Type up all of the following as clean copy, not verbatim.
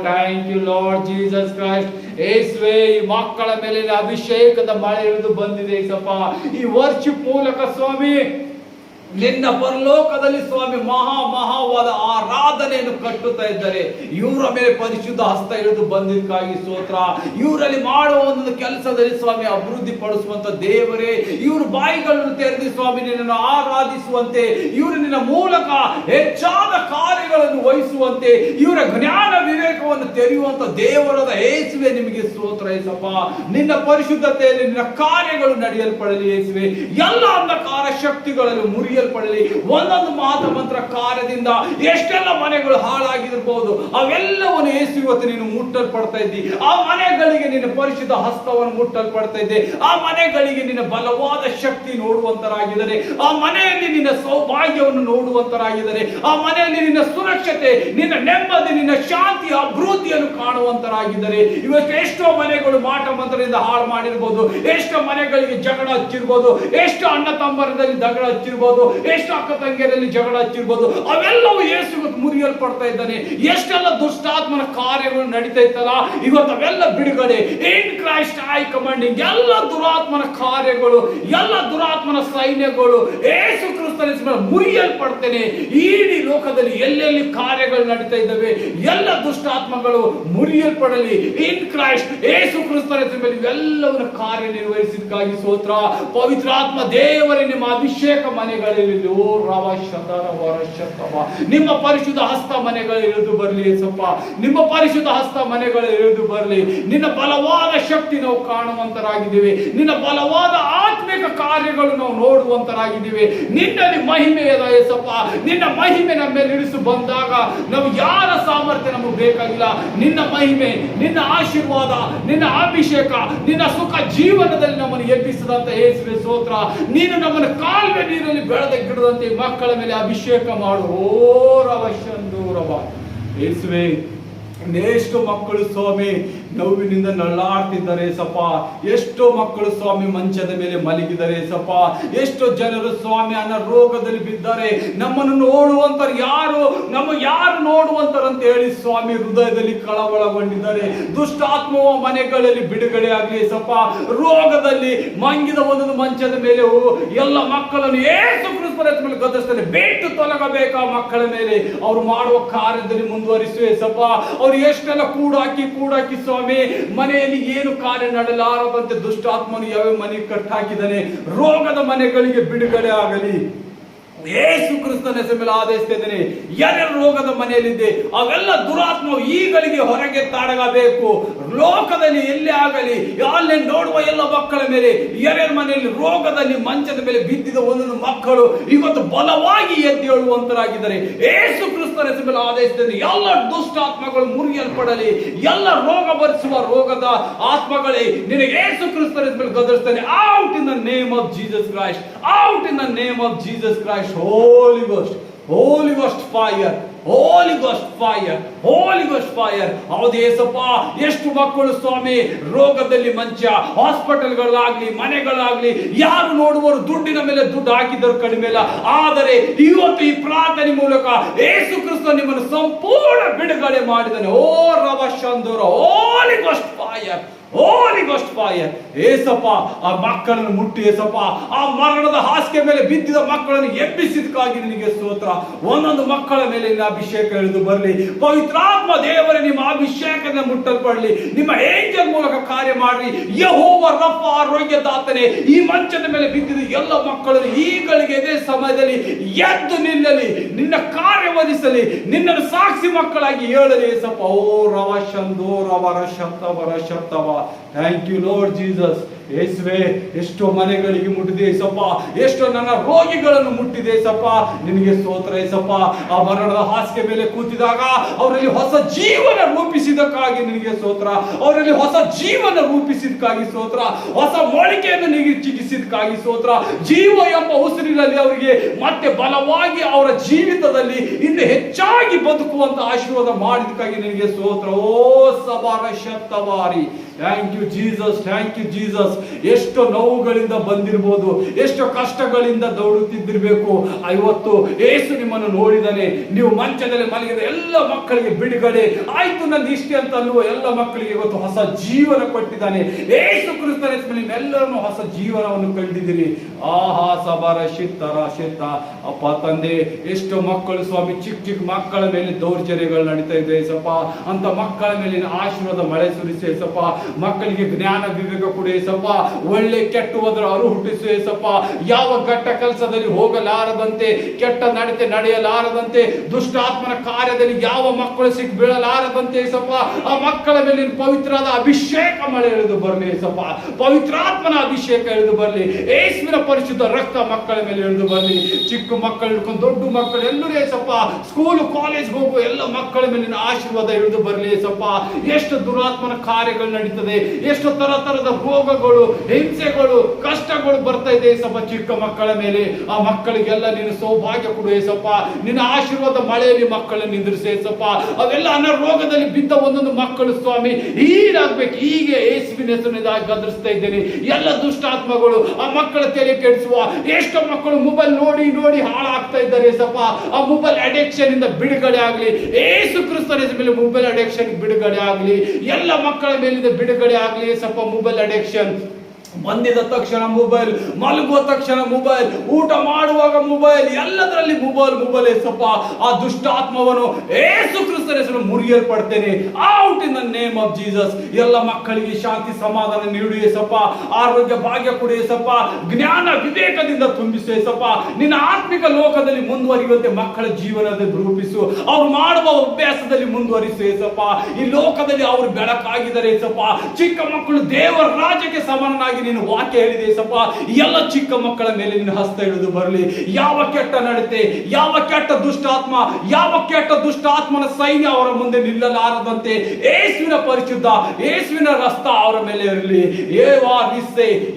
Thank you lord Jesus Christ. ಯೇಸುವೆ, ಈ ಮಕ್ಕಳ ಮೇಲೆ ಅಭಿಷೇಕದ ಮಳೆ ಇಳಿದು ಬಂದಿದೆ ಏಸಪ್ಪ. ಈ ವರ್ಷಿಪ್ ಮೂಲಕ ಸ್ವಾಮಿ ನಿನ್ನ ಪರಲೋಕದಲ್ಲಿ ಸ್ವಾಮಿ ಮಹಾವಾದ ಆರಾಧನೆಯನ್ನು ಕಟ್ಟುತ್ತಾ ಇದ್ದಾರೆ. ಇವರ ಮೇಲೆ ಪರಿಶುದ್ಧ ಹಸ್ತ ಇಳಿದು ಬಂದಿದ್ದಕ್ಕಾಗಿ ಸ್ತೋತ್ರ. ಇವರಲ್ಲಿ ಮಾಡುವ ಒಂದು ಕೆಲಸದಲ್ಲಿ ಸ್ವಾಮಿ ಅಭಿವೃದ್ಧಿ ಪಡಿಸುವಂತ ದೇವರೇ, ಇವರು ಬಾಯಿಗಳನ್ನು ತೆರೆದು ಸ್ವಾಮಿ ನಿನ್ನನ್ನು ಆರಾಧಿಸುವಂತೆ, ಇವರು ನಿನ್ನ ಮೂಲಕ ಹೆಚ್ಚಾದ ಕಾರ್ಯಗಳನ್ನು ವಹಿಸುವಂತೆ, ಇವರ ಜ್ಞಾನ ವಿವೇಕವನ್ನು ತೆರೆಯುವಂತ ದೇವರಾದ ಯೇಸುವೆ ನಿಮಗೆ ಸ್ತೋತ್ರ ಏಸಪ್ಪ. ನಿನ್ನ ಪರಿಶುದ್ಧತೆಯಲ್ಲಿ ನಿನ್ನ ಕಾರ್ಯಗಳು ನಡೆಯಲ್ಪಡಲಿ ಯೇಸುವೆ. ಎಲ್ಲ ಅಂಧಕಾರ ಶಕ್ತಿಗಳಲ್ಲಿ ಮುರಿಯಲ್ಪಡಲಿ. ಒಂದೊಂದು ಮಾತ ಮಂತ್ರ ಕಾರ್ಯದಿಂದ ಎಷ್ಟೆಲ್ಲ ಮನೆಗಳು ಹಾಳಾಗಿರಬಹುದು, ಅವೆಲ್ಲವನ್ನು ಯೇಸು ಇವತ್ತು ನೀನು ಮುಟ್ಟಲ್ಪಡ್ತಾ ಇದ್ದಿ. ಆ ಮನೆಗಳಿಗೆ ನಿನ್ನ ಪರಿಶುದ್ಧ ಹಸ್ತವನ್ನು ಮುಟ್ಟಲ್ಪಡ್ತಾ ಇದ್ದೆ. ಆ ಮನೆಗಳಿಗೆ ನಿನ್ನ ಬಲವಾದ ಶಕ್ತಿ ನೋಡುವಂತರಾಗಿದ್ದಾರೆ. ಆ ಮನೆಯಲ್ಲಿ ನಿನ್ನ ಸೌಭಾಗ್ಯವನ್ನು ನೋಡುವಂತರಾಗಿದ್ದಾರೆ. ಆ ಮನೆಯಲ್ಲಿ ನಿನ್ನ ಸುರಕ್ಷತೆ, ನಿನ್ನ ನೆಮ್ಮದಿ, ನಿನ್ನ ಶಾಂತಿ, ಅಭಿವೃದ್ಧಿಯನ್ನು ಕಾಣುವಂತರಾಗಿದ್ದಾರೆ. ಇವತ್ತು ಎಷ್ಟೋ ಮನೆಗಳು ಮಾಟ ಮಂತ್ರದಿಂದ ಹಾಳು ಮಾಡಿರ್ಬೋದು, ಎಷ್ಟೋ ಮನೆಗಳಿಗೆ ಜಗಳ ಹಚ್ಚಿರ್ಬೋದು, ಎಷ್ಟೋ ಅಣ್ಣ ತಮ್ಮರದಲ್ಲಿ ಜಗಳ ಹಚ್ಚಿರ್ಬೋದು, ಎಷ್ಟು ಅಕ್ಕ ತಂಗಿಯರಲ್ಲಿ ಜಗಳ ಹಚ್ಚಿರ್ಬೋದು, ಅವೆಲ್ಲವೂ ಯೇಸು ಇವತ್ತು ಮುರಿಯಲ್ಪಡ್ತಾ ಇದ್ದಾನೆ. ಎಷ್ಟೆಲ್ಲ ದುಷ್ಟಾತ್ಮನ ಕಾರ್ಯಗಳು ನಡೀತಾ ಇತ್ತಲ್ಲ, ಇವತ್ತು ಅವೆಲ್ಲ ಬಿಡುಗಡೆ. ಇನ್ ಕ್ರೈಸ್ಟ್ ಐ ಕಮಾಂಡಿಂಗ್ ಎಲ್ಲ ದುರಾತ್ಮನ ಕಾರ್ಯಗಳು, ಎಲ್ಲ ದುರಾತ್ಮನ ಸೈನ್ಯಗಳು ಯೇಸು ಕ್ರಿಸ್ತನ ಹೆಸರಿನಲ್ಲಿ ಮುರಿಯಲ್ಪಡ್ತೇನೆ. ಇಡೀ ಲೋಕದಲ್ಲಿ ಎಲ್ಲೆಲ್ಲಿ ಕಾರ್ಯಗಳು ನಡೀತಾ ಇದ್ದಾವೆ ಎಲ್ಲ ದುಷ್ಟಾತ್ಮಗಳು ಮುರಿಯಲ್ಪಡಲಿ. ಇನ್ ಕ್ರೈಸ್ಟ್ ಯೇಸು ಕ್ರಿಸ್ತನ ಹೆಸರಿನಲ್ಲಿ ಇವೆಲ್ಲವನ್ನ ಕಾರ್ಯನಿರ್ವಹಿಸಿದಕ್ಕಾಗಿ ಸ್ತೋತ್ರ. ಪವಿತ್ರಾತ್ಮ ದೇವರೇ, ನಿಮ್ಮ ಅಭಿಷೇಕ ಮನೆಗಳಲ್ಲಿ ನಿಮ್ಮ ಪರಿಶುದ್ಧ ಹಸ್ತ ಮನೆಗಳು ಇಳಿದು ಬರಲಿ ಏಸಪ್ಪ. ನಿಮ್ಮ ಪರಿಶುದ್ಧ ಹಸ್ತ ಮನೆಗಳು ಇಳಿದು ಬರಲಿ. ನಿನ್ನ ಬಲವಾದ ಶಕ್ತಿ ನಾವು ಕಾಣುವಂತರಾಗಿದ್ದೀವಿ. ನಿನ್ನ ಬಲವಾದ ಆತ್ಮಿಕ ಕಾರ್ಯಗಳು ನಾವು ನೋಡುವಂತರಾಗಿದ್ದೀವಿ. ನಿನ್ನಲ್ಲಿ ಮಹಿಮೆ ಇದೆ ಏಸಪ್ಪ. ನಿನ್ನ ಮಹಿಮೆ ನಮ್ಮ ಮೇಲೆ ಇಳಿಸು ಬಂದಾಗ ನಾವು ಯಾರ ಸಾಮರ್ಥ್ಯ ನಮಗೆ ಬೇಕಾಗಿಲ್ಲ. ನಿನ್ನ ಮಹಿಮೆ, ನಿನ್ನ ಆಶೀರ್ವಾದ, ನಿನ್ನ ಅಭಿಷೇಕ, ನಿನ್ನ ಸುಖ ಜೀವನದಲ್ಲಿ ನಮ್ಮನ್ನು ಎಬ್ಬಿಸದಂತ ಯೇಸುವೆ ಸ್ತೋತ್ರ. ನೀನು ನಮ್ಮನ್ನು ಕಾಲುವೆ ನೀರಲ್ಲಿ ಬೆಳೆದ ಗಿಡದಂತೆ ಮಕ್ಕಳ ಮೇಲೆ ಅಭಿಷೇಕ ಮಾಡು. ಯೇಸುವೆ, ಎಷ್ಟು ಮಕ್ಕಳು ಸ್ವಾಮಿ ನೋವಿನಿಂದ ನರಳಾಡ್ತಿದ್ದಾರೆ ಸಪ್ಪ. ಎಷ್ಟೋ ಮಕ್ಕಳು ಸ್ವಾಮಿ ಮಂಚದ ಮೇಲೆ ಮಲಗಿದ್ದಾರೆ ಸಪ್ಪ. ಎಷ್ಟೋ ಜನರು ಸ್ವಾಮಿ ಅನಾರೋಗ್ಯದಲ್ಲಿ ಬಿದ್ದಾರೆ. ನಮ್ಮನ್ನು ನೋಡುವಂತರು ಯಾರು, ಯಾರು ನೋಡುವಂತರಂತ ಹೇಳಿ ಸ್ವಾಮಿ ಹೃದಯದಲ್ಲಿ ಕಳವಳಗೊಂಡಿದ್ದಾರೆ. ದುಷ್ಟಾತ್ಮವ ಮನೆಗಳಲ್ಲಿ ಬಿಡುಗಡೆ ಆಗಲಿ ಸಪ್ಪ. ರೋಗದಲ್ಲಿ ಮಂಗಿದ ಒಂದೊಂದು ಮಂಚದ ಮೇಲೆ ಎಲ್ಲ ಮಕ್ಕಳನ್ನು ಯೇಸು ಕ್ರಿಸ್ತನ ಮೇಲೆ ಗದರಿಸ್ತಾನೆ. ಬಿಟ್ಟು ತೊಲಗಬೇಕಾ ಮಕ್ಕಳ ಮೇಲೆ. ಅವರು ಮಾಡುವ ಕಾರ್ಯದಲ್ಲಿ ಮುಂದುವರಿಸುವೆ ಸಪ್ಪ. ಅವ್ರು ಎಷ್ಟೆಲ್ಲ ಕೂಡಾಕಿ ಸ್ವಾಮಿ ಮನೆಯಲ್ಲಿ ಏನು ಕಾರ್ಯ ನಡೆಯಲಾರದಂತೆ ದುಷ್ಟಾತ್ಮನು ಯಾವ ಮನೆ ಕಟ್ಟಾಕಿದ್ದಾನೆ. ರೋಗದ ಮನೆಗಳಿಗೆ ಬಿಡುಗಡೆ ಆಗಲಿ ಯೇಸು ಕ್ರಿಸ್ತನ ಹೆಸರಿನಲ್ಲಿ ಆದೇಶಿಸುತ್ತೇನೆ. ಯಾರ್ಯಾರು ರೋಗದ ಮನೆಯಲ್ಲಿದೆ ಅವೆಲ್ಲ ದುರಾತ್ಮ ಈಗಳಿಗೆ ಹೊರಗೆ ತಾಡಗಬೇಕು. ಲೋಕದಲ್ಲಿ ಎಲ್ಲೇ ಆಗಲಿ ಅಲ್ಲಿ ನೋಡುವ ಎಲ್ಲ ಮಕ್ಕಳ ಮೇಲೆ, ಯಾರ್ಯಾರ ಮನೆಯಲ್ಲಿ ರೋಗದಲ್ಲಿ ಮಂಚದ ಮೇಲೆ ಬಿದ್ದಿದ ಒಂದೊಂದು ಮಕ್ಕಳು ಇವತ್ತು ಬಲವಾಗಿ ಎದ್ದೇಳುವಂತರಾಗಿದ್ದಾರೆ. ಯೇಸು ಕ್ರಿಸ್ತನ ಹೆಸರಿನಲ್ಲಿ ಆದೇಶಿಸುತ್ತೇನೆ. ಎಲ್ಲ ದುಷ್ಟಾತ್ಮಗಳು ಮುರಿಯಲ್ಪಡಲಿ. ಎಲ್ಲ ರೋಗ ಬರಿಸುವ ರೋಗದ ಆತ್ಮಗಳೇ ನಿನಗೆ ಯೇಸು ಕ್ರಿಸ್ತನ ಹೆಸರಿನಲ್ಲಿ ಗದರಿಸುತ್ತೇನೆ. Out in the name of Jesus Christ. Out in the name of Jesus Christ. Holy Ghost, Holy Ghost fire, Holy Ghost fire, Holy Ghost fire. ಹೌದು ಯೇಸಪ್ಪ, ಎಷ್ಟು ಮಕ್ಕಳು ಸ್ವಾಮಿ ರೋಗದಲ್ಲಿ ಮಂಚ, ಹಾಸ್ಪಿಟಲ್ಗಳಾಗ್ಲಿ ಮನೆಗಳಾಗ್ಲಿ ಯಾರು ನೋಡುವರು ದುಡ್ಡಿನ ಮೇಲೆ ದುಡ್ಡು ಹಾಕಿದರು ಕಡಿಮೆ ಇಲ್ಲ. ಆದರೆ ಇವತ್ತು ಈ ಪ್ರಾರ್ಥನೆ ಮೂಲಕ ಯೇಸು ಕ್ರಿಸ್ತ ನಿಮ್ಮನ್ನು ಸಂಪೂರ್ಣ ಬಿಡುಗಡೆ ಮಾಡಿದ್ದಾನೆ. ಓ ರವ ಶಂದೋರ, Holy Ghost fire, Holy Ghost fire. Yesappa, ಆ ಮಕ್ಕಳನ್ನು ಮುಟ್ಟಿ ಏಸಪ್ಪ, ಆ ಮರಣದ ಹಾಸಿಗೆ ಮೇಲೆ ಬಿದ್ದಿದ ಮಕ್ಕಳನ್ನು ಎಬ್ಬಿಸಿದಕ್ಕಾಗಿ ನಿನಗೆ ಸ್ತೋತ್ರ. ಒಂದೊಂದು ಮಕ್ಕಳ ಮೇಲೆ ನಿನ್ನ ಅಭಿಷೇಕ ಇಳಿದು ಬರಲಿ. ಪವಿತ್ರಾತ್ಮ ದೇವರೇ, ನಿಮ್ಮ ಅಭಿಷೇಕದಿಂದ ಮುಟ್ಟಲ್ಪಡಲಿ. ನಿಮ್ಮ ಏಂಜಲ್ ಮೂಲಕ ಕಾರ್ಯ ಮಾಡಿ. ಯೆಹೋವ ರಫ, ಆರೋಗ್ಯದಾತನೇ, ಈ ಮಂಚದ ಮೇಲೆ ಬಿದ್ದಿದ ಎಲ್ಲ ಮಕ್ಕಳನ್ನು ಈಗಳಿಗೆ ಇದೇ ಸಮಯದಲ್ಲಿ ಎದ್ದು ನಿಲ್ಲಲಿ, ನಿನ್ನ ಕಾರ್ಯವಹಿಸಲಿ, ನಿನ್ನನ್ನು ಸಾಕ್ಷಿ ಮಕ್ಕಳಾಗಿ ಹೇಳಲಿ ಏಸಪ್ಪ. ಓ ರವ ಶಂದೋ ರವರ ಶಬ್ದವರ ಶಬ್ದವ. Thank you lord Jesus. ಯೇಸುವೆ, ಎಷ್ಟೋ ಮನೆಗಳಿಗೆ ಮುಟ್ಟಿದೆ ಏಸಪ್ಪ. ಎಷ್ಟೋ ನನ್ನ ರೋಗಿಗಳನ್ನು ಮುಟ್ಟಿದೆ ಏಸಪ್ಪ. ನಿನಗೆ ಸ್ತೋತ್ರ ಏಸಪ್ಪ. ಆ ಮರಣದ ಹಾಸಿಗೆ ಮೇಲೆ ಕೂತಿದಾಗ ಅವರಲ್ಲಿ ಹೊಸ ಜೀವನ ರೂಪಿಸಿದಕ್ಕಾಗಿ ನಿನಗೆ ಸ್ತೋತ್ರ. ಅವರಲ್ಲಿ ಹೊಸ ಜೀವನ ರೂಪಿಸಿದಕ್ಕಾಗಿ ಸ್ತೋತ್ರ. ಹೊಸ ಮೊಳಕೆಯನ್ನು ನಿನಗೆ ಚಿಕಿತ್ಸಿದಕ್ಕಾಗಿ ಸ್ತೋತ್ರ. ಜೀವ ಎಂಬ ಉಸಿರಿನಲ್ಲಿ ಅವರಿಗೆ ಮತ್ತೆ ಬಲವಾಗಿ ಅವರ ಜೀವಿತದಲ್ಲಿ ಇನ್ನು ಹೆಚ್ಚಾಗಿ ಬದುಕುವಂತ ಆಶೀರ್ವಾದ ಮಾಡಿದಕ್ಕಾಗಿ ನಿನಗೆ ಸ್ತೋತ್ರ. ಓ ಸಬಾರ ಶಬ್ದವಾರಿ. Thank you Jesus, thank you Jesus. ಎಷ್ಟು ನೋವುಗಳಿಂದ ಬಂದಿರ್ಬೋದು, ಎಷ್ಟು ಕಷ್ಟಗಳಿಂದ ದೌಡುತ್ತಿದ್ದಿರ್ಬೇಕು. ಇವತ್ತು ಯೇಸು ನಿಮ್ಮನ್ನು ನೋಡಿದಾನೆ. ನೀವು ಮಂಚದಲ್ಲಿ ಮಲಗಿದ ಎಲ್ಲ ಮಕ್ಕಳಿಗೆ ಬಿಡುಗಡೆ ಆಯ್ತು, ನಂದು ಇಷ್ಟೇ ಅಂತ ಅನ್ನುವ ಎಲ್ಲ ಮಕ್ಕಳಿಗೆ ಇವತ್ತು ಹೊಸ ಜೀವನ ಕೊಟ್ಟಿದ್ದಾನೆ. ಯೇಸು ಕ್ರಿಸ್ತನ ಹೆಸರಿನಲ್ಲಿ ನಿಮ್ಮೆಲ್ಲರನ್ನು ಹೊಸ ಜೀವನವನ್ನು ಕಂಡಿದ್ದೀರಿ. ಆಹಾ ಸಬರ ಶಿತ್ತರ ಶಿತ್ತ. ಅಪ್ಪ ತಂದೆ, ಎಷ್ಟು ಮಕ್ಕಳು ಸ್ವಾಮಿ ಚಿಕ್ಕ ಚಿಕ್ಕ ಮಕ್ಕಳ ಮೇಲೆ ದೌರ್ಜನ್ಯಗಳು ನಡೀತಾ ಇದೆ ಏಸಪ್ಪ. ಅಂತ ಮಕ್ಕಳ ಮೇಲೆ ಆಶೀರ್ವಾದ ಮಳೆ ಸುರಿಸಿ ಏಸಪ್ಪ. ಮಕ್ಕಳಿಗೆ ಜ್ಞಾನ ವಿವೇಕ ಕೊಡು ಏಸಪ್ಪ. ಒಳ್ಳೆ ಕೆಟ್ಟ ಹೋದ್ರ ಅರು ಹುಟ್ಟಿಸು ಏಸಪ್ಪ. ಯಾವ ಘಟ್ಟ ಕೆಲಸದಲ್ಲಿ ಹೋಗಲಾರದಂತೆ, ಕೆಟ್ಟ ನಡತೆ ನಡೆಯಲಾರದಂತೆ, ದುಷ್ಟಾತ್ಮನ ಕಾರ್ಯದಲ್ಲಿ ಯಾವ ಮಕ್ಕಳು ಸಿಕ್ಕಿ ಬೀಳಲಾರದಂತೆ ಏಸಪ್ಪ. ಆ ಮಕ್ಕಳ ಮೇಲೆ ಪವಿತ್ರವಾದ ಅಭಿಷೇಕ ಮಳೆ ಇಳಿದು ಬರಲಿ ಏಸಪ್ಪ. ಪವಿತ್ರಾತ್ಮನ ಅಭಿಷೇಕ ಇಳಿದು ಬರಲಿ. ಯೇಸುವಿನ ಪರಿಶುದ್ಧ ರಕ್ತ ಮಕ್ಕಳ ಮೇಲೆ ಇಳಿದು ಬರಲಿ. ಚಿಕ್ಕ ಮಕ್ಕಳು ಹಿಡ್ಕೊಂಡು ದೊಡ್ಡ ಮಕ್ಕಳು ಎಲ್ಲರೂ ಏಸಪ್ಪ, ಸ್ಕೂಲ್ ಕಾಲೇಜ್ ಹೋಗುವ ಎಲ್ಲ ಮಕ್ಕಳ ಮೇಲಿನ ಆಶೀರ್ವಾದ ಇಳಿದು ಬರಲಿ ಏಸಪ್ಪ. ಎಷ್ಟು ದುರಾತ್ಮನ ಕಾರ್ಯಗಳು ನಡೀತದೆ, ಎಷ್ಟು ತರದ ರೋಗಗಳು, ಹಿಂಸೆಗಳು, ಕಷ್ಟಗಳು ಬರ್ತಾ ಇದೆ ಏಸಪ್ಪ ಚಿಕ್ಕ ಮಕ್ಕಳ ಮೇಲೆ. ಆ ಮಕ್ಕಳಿಗೆಲ್ಲ ನೀನು ಸೌಭಾಗ್ಯ ಕೊಡು ಏಸಪ್ಪ. ನಿನ್ನ ಆಶೀರ್ವಾದ ಮಳೆಯಲ್ಲಿ ಮಕ್ಕಳನ್ನು ನಿಂದಿರಿಸಿ ಏಸಪ್ಪ. ಅವೆಲ್ಲ ಅನಾರೋಗದಲ್ಲಿ ಬಿದ್ದ ಒಂದೊಂದು ಮಕ್ಕಳು ಸ್ವಾಮಿ ಹೀಗಾಗ್ಬೇಕು. ಹೀಗೆ ಯೇಸುವಿನ ಹೆಸರಿನಿಂದ ಗದರಿಸ್ತಾ ಇದ್ದೇನೆ. ಎಲ್ಲ ದುಷ್ಟಾತ್ಮಗಳು ಆ ಮಕ್ಕಳ ತಲೆ ಕೆಡಿಸುವ, ಎಷ್ಟೋ ಮಕ್ಕಳು ಮೊಬೈಲ್ ನೋಡಿ ನೋಡಿ ಹಾಳಾಗ್ತಾ ಇದ್ದಾರೆ ಏಸಪ್ಪ. ಆ ಮೊಬೈಲ್ ಅಡಿಕ್ಷನ್ ಇಂದ ಬಿಡುಗಡೆ ಆಗಲಿ. ಯೇಸು ಕ್ರಿಸ್ತನ ಹೆಸರಿನಲ್ಲಿ ಮೊಬೈಲ್ ಅಡಿಕ್ಷನ್ ಬಿಡುಗಡೆ ಆಗಲಿ. ಎಲ್ಲ ಮಕ್ಕಳ ಮೇಲಿಂದ ಬಿಡುಗಡೆ ಆಗಲಿ ಏಸಪ್ಪ. ಮೊಬೈಲ್ ಅಡಿಕ್ಷನ್ ಬಂದಿದ ತಕ್ಷಣ ಮೊಬೈಲ್, ಮಲಗುವ ತಕ್ಷಣ ಮೊಬೈಲ್, ಊಟ ಮಾಡುವಾಗ ಮೊಬೈಲ್, ಎಲ್ಲದರಲ್ಲಿ ಮೊಬೈಲ್ ಏಸಪ್ಪ. ಆ ದುಷ್ಟಾತ್ಮವನ್ನು ಯೇಸು ಕ್ರಿಸ್ತನ ಹೆಸರು ಮುರಿಯಲ್ಪಡ್ತೇನೆ. Out in the name of Jesus. ಎಲ್ಲ ಮಕ್ಕಳಿಗೆ ಶಾಂತಿ ಸಮಾಧಾನ ನೀಡು ಏಸಪ್ಪ. ಆರೋಗ್ಯ ಭಾಗ್ಯ ಕೊಡು ಏಸಪ್ಪ. ಜ್ಞಾನ ವಿವೇಕದಿಂದ ತುಂಬಿಸು ಏಸಪ್ಪ. ನಿನ್ನ ಆತ್ಮಿಕ ಲೋಕದಲ್ಲಿ ಮುಂದುವರಿಯುವಂತೆ ಮಕ್ಕಳ ಜೀವನದಲ್ಲಿ ರೂಪಿಸು. ಅವ್ರು ಮಾಡುವ ಅಭ್ಯಾಸದಲ್ಲಿ ಮುಂದುವರಿಸು ಏಸಪ್ಪ. ಈ ಲೋಕದಲ್ಲಿ ಅವರು ಬೆಳಕಾಗಿದ್ದಾರೆ ಏಸಪ್ಪ. ಚಿಕ್ಕ ಮಕ್ಕಳು ದೇವರ ರಾಜ್ಯಕ್ಕೆ ಸಮಾನನಾಗಿ ನೀನು ವಾಕ್ಯ ಹೇಳಿದೆ ಏಸಪ್ಪ. ಎಲ್ಲ ಚಿಕ್ಕ ಮಕ್ಕಳ ಮೇಲೆ ನಿನ್ನ ಹಸ್ತ ಹಿಡಿದು ಬರಲಿ. ಯಾವ ಕೆಟ್ಟ ನಡತೆ, ಯಾವ ಕೆಟ್ಟ ದುಷ್ಟಾತ್ಮ, ಯಾವ ಕೆಟ್ಟ ದುಷ್ಟಾತ್ಮನ ಸೈನ್ಯ ಅವರ ಮುಂದೆ ನಿಲ್ಲಲಾರದಂತೆ ಯೇಸುವಿನ ಪರಿಶುದ್ಧ, ಯೇಸುವಿನ ರಸ್ತ ಅವರ ಮೇಲೆ ಇರಲಿ.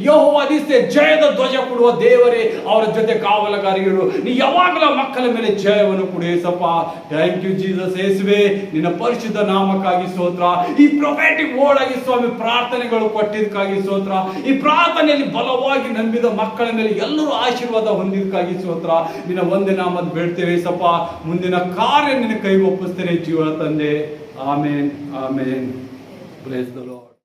ಯೆಹೋವ ನಿಸ್ಸೆ ಜಯದ ಧ್ವಜ ಕೊಡುವ ದೇವರೇ, ಅವರ ಜೊತೆ ಕಾವಲುಗಾರಿಗಳು. ನೀ ಯಾವಾಗಲೂ ಮಕ್ಕಳ ಮೇಲೆ ಜಯವನ್ನು ಕೊಡು ಏಸಪ್ಪ. Thank you Jesus. ಯೇಸುವೆ, ನಿನ್ನ ಪರಿಶುದ್ಧ ನಾಮಕ್ಕಾಗಿ ಸ್ತೋತ್ರ. ಈ ಪ್ರೊಫೆಟಿಕ್ ವರ್ಡ್ ಆಗಿ ಸ್ವಾಮಿ ಪ್ರಾರ್ಥನೆಗಳು ಕೊಟ್ಟಿದ್ದಕ್ಕಾಗಿ ಸ್ತೋತ್ರ. ಈ ಪ್ರಾರ್ಥನೆಯಲ್ಲಿ ಬಲವಾಗಿ ನಂಬಿದ ಮಕ್ಕಳ ಮೇಲೆ ಎಲ್ಲರೂ ಆಶೀರ್ವಾದ ಹೊಂದಿದ್ದಕ್ಕಾಗಿ ಸ್ತೋತ್ರ. ನಿನ್ನ ಒಂದೇ ನಾಮದ ಬೇಡ್ತೇವೆ ಸಪ್ಪ. ಮುಂದಿನ ಕಾರ್ಯ ನಿನ್ನ ಕೈಗೆ ಒಪ್ಪಿಸ್ತೇನೆ ಜೀವ ತಂದೆ. ಆಮೇನ್, ಆಮೇನ್. Bless the lord.